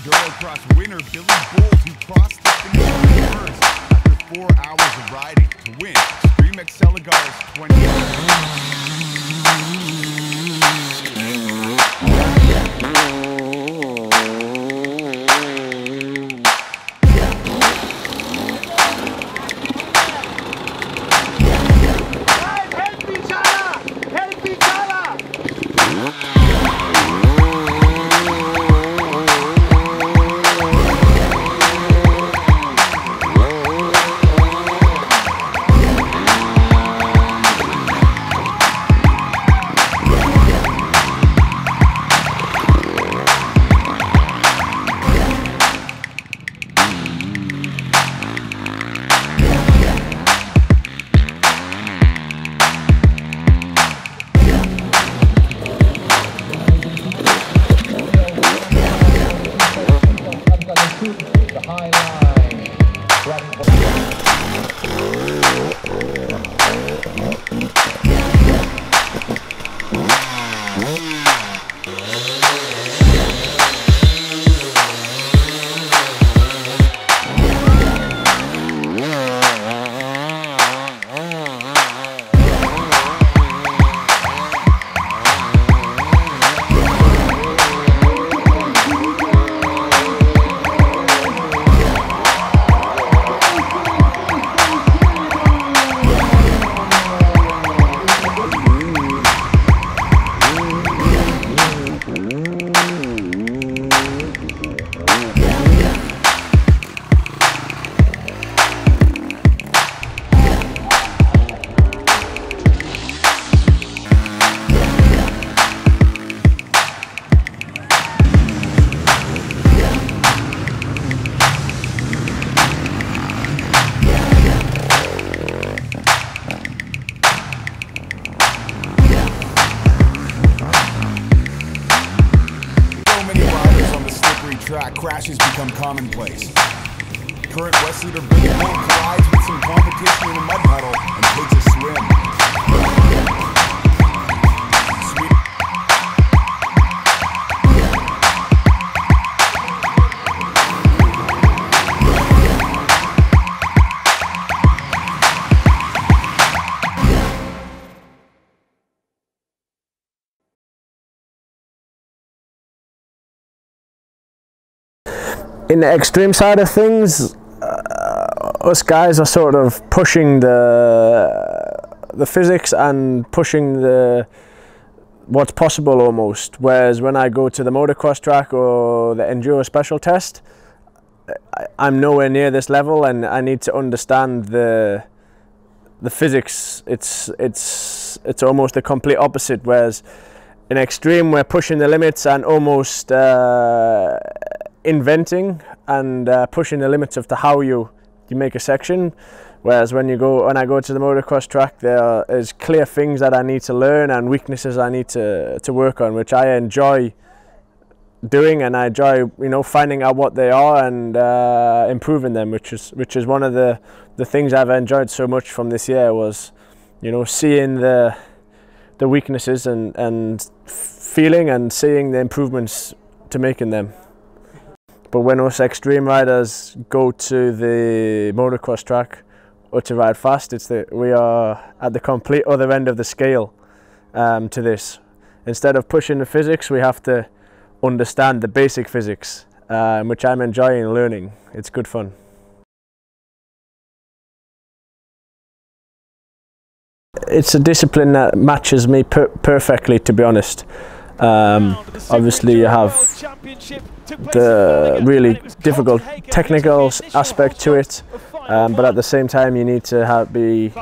Endurocross winner Billy Bulls, who crossed the finish line first after 4 hours of riding to win Extreme Exceligar's 20. The high line. Track crashes become commonplace. Current West leader Billy Bull collides with some competition in a mud puddle and takes a swim. In the extreme side of things, us guys are sort of pushing the physics and pushing what's possible almost. Whereas when I go to the motocross track or the enduro special test, I'm nowhere near this level, and I need to understand the physics. It's almost the complete opposite. Whereas in extreme, we're pushing the limits and almost inventing and pushing the limits of how you make a section. Whereas when I go to the motocross track, there is clear things that I need to learn and weaknesses I need to work on, which I enjoy doing, and I enjoy finding out what they are and improving them, which is one of the things I've enjoyed so much from this year, was seeing the weaknesses and feeling and seeing the improvements to making them. But when us extreme riders go to the motocross track or to ride fast, we are at the complete other end of the scale to this. Instead of pushing the physics, we have to understand the basic physics, which I'm enjoying learning. It's good fun. It's a discipline that matches me perfectly, to be honest. Obviously you have the really difficult technical aspect to it, but at the same time you need to be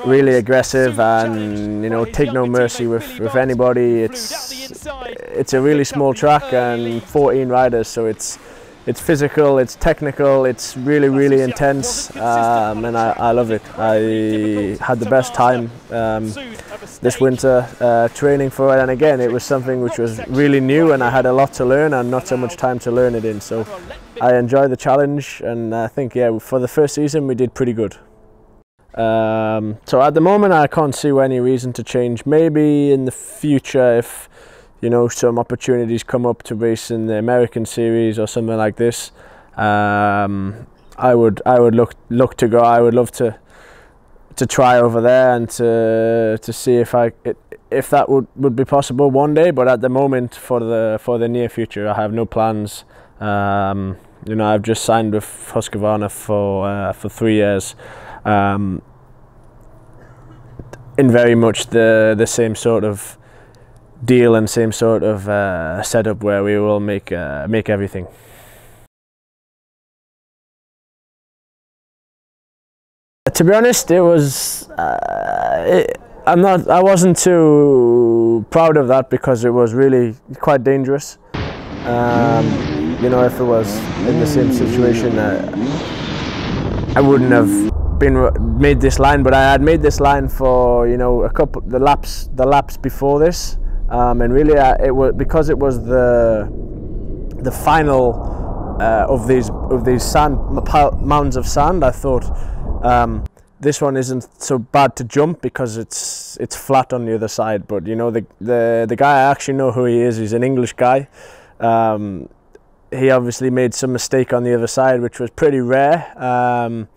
really aggressive and take no mercy with anybody. It's a really small track and 14 riders, so it's physical, it's technical, it's really intense, and I love it. I had the best time this winter training for it, and again it was something which was really new and I had a lot to learn and not so much time to learn it in, so I enjoyed the challenge, and I think for the first season we did pretty good. So at the moment I can't see any reason to change. Maybe in the future, if you know, some opportunities come up to race in the American series or something like this, I would look to go. I would love to try over there and to see if that would be possible one day. But at the moment, for the near future, I have no plans. You know, I've just signed with Husqvarna for 3 years, in very much the same sort of deal and same sort of setup where we will make everything. To be honest, it was. I wasn't too proud of that because it was really quite dangerous. You know, if it was in the same situation, I wouldn't have made this line. But I had made this line for, you know, the laps before this, and really it was because it was the final of these mounds of sand. I thought. This one isn't so bad to jump because it's flat on the other side. But you know, the guy, I actually know who he is. He's an English guy. He obviously made some mistake on the other side, which was pretty rare. And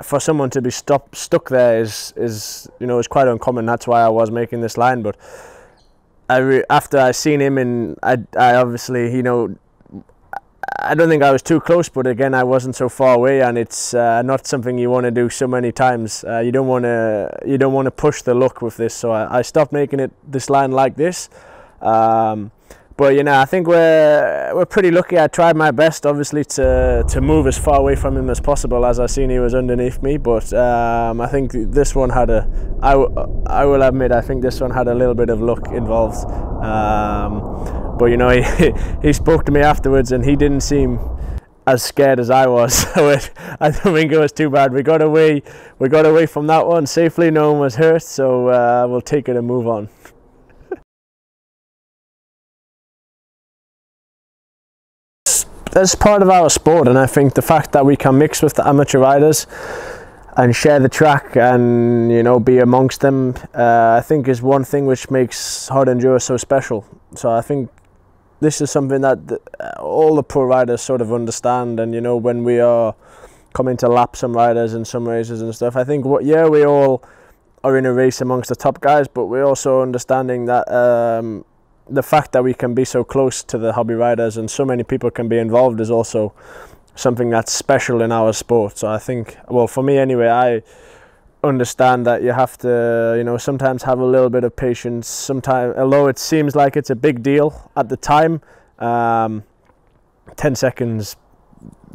for someone to be stuck there is you know, is quite uncommon. That's why I was making this line. But after I seen him, and I obviously, you know, I don't think I was too close, but again, I wasn't so far away, and it's not something you want to do so many times. You don't want to push the luck with this, so I stopped making this line like this. But you know, I think we're pretty lucky. I tried my best, obviously, to move as far away from him as possible, as I seen he was underneath me. But I think this one had I will admit, I think this one had a little bit of luck involved. But you know, he spoke to me afterwards, and he didn't seem as scared as I was. So I don't think it was too bad. We got away from that one safely. No one was hurt, so we'll take it and move on. That's part of our sport, and I think the fact that we can mix with the amateur riders and share the track and, you know, be amongst them, I think is one thing which makes hard enduro so special. So I think this is something that all the pro riders sort of understand. And you know, when we are coming to lap some riders in some races and stuff, I think we all are in a race amongst the top guys, but we're also understanding that the fact that we can be so close to the hobby riders and so many people can be involved is also something that's special in our sport. So I think, well, for me anyway, I understand that you have to, you know, sometimes have a little bit of patience. Sometimes, although it seems like it's a big deal at the time, 10 seconds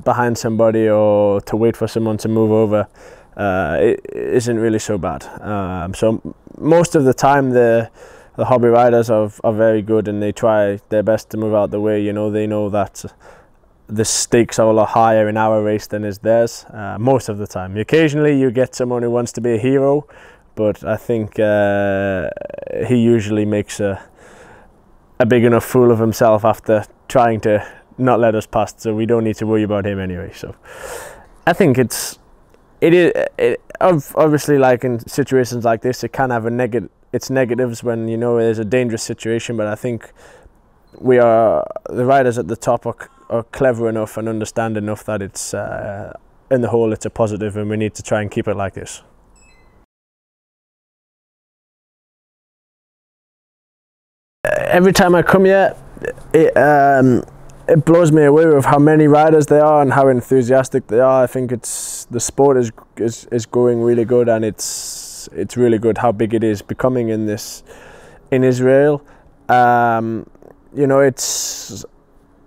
behind somebody or to wait for someone to move over, it isn't really so bad. So most of the time the hobby riders are very good, and they try their best to move out the way. You know, they know that the stakes are a lot higher in our race than is theirs, most of the time. Occasionally you get someone who wants to be a hero, but I think he usually makes a big enough fool of himself after trying to not let us past, so we don't need to worry about him anyway. So I think it is obviously, like in situations like this, it can have its negatives when, you know, there's a dangerous situation, but I think the riders at the top are clever enough and understand enough that it's in the whole it's a positive, and we need to try and keep it like this. Every time I come here, it blows me away with how many riders there are and how enthusiastic they are. I think the sport is going really good, and it's really good how big it is becoming in Israel. You know,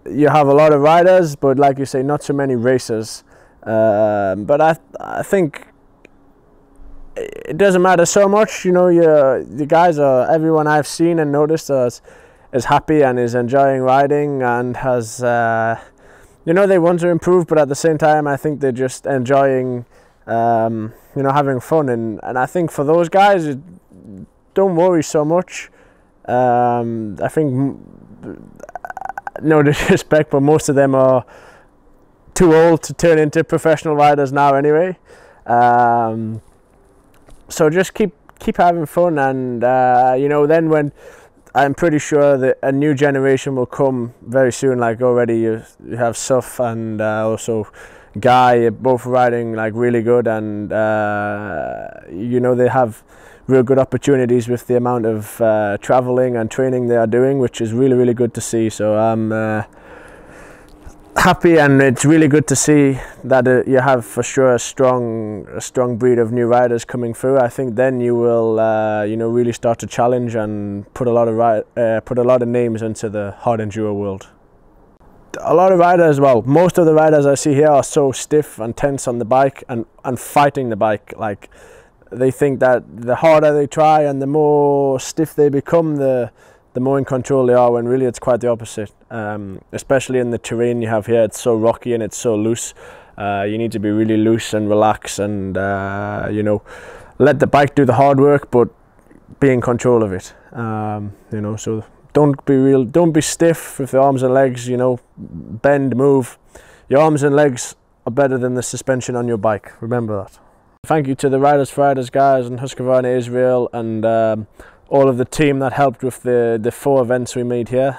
you have a lot of riders, but like you say, not so many racers. But I think it doesn't matter so much. You know, the guys everyone I've seen and noticed is happy and is enjoying riding and has, you know, they want to improve, but at the same time, I think they're just enjoying, you know, having fun. And I think for those guys, don't worry so much. I think, no disrespect, but most of them are too old to turn into professional riders now anyway. So just keep having fun, and you know, then when I'm pretty sure that a new generation will come very soon. Like already you have Suf and also Guy, both riding like really good, and you know, they have real good opportunities with the amount of traveling and training they are doing, which is really, really good to see. So I'm happy, and it's really good to see that you have for sure a strong breed of new riders coming through. I think then you will you know, really start to challenge and put a lot of names into the hard enduro world. A lot of riders, well, most of the riders I see here are so stiff and tense on the bike and fighting the bike. Like, they think that the harder they try and the more stiff they become, the more in control they are, when really it's quite the opposite. Especially in the terrain you have here, it's so rocky and it's so loose. You need to be really loose and relax and you know, let the bike do the hard work, but be in control of it. You know, so don't be stiff with the arms and legs. You know, bend, move. Your arms and legs are better than the suspension on your bike. Remember that. Thank you to the Riders for Riders guys and Husqvarna Israel and all of the team that helped with the 4 events we made here.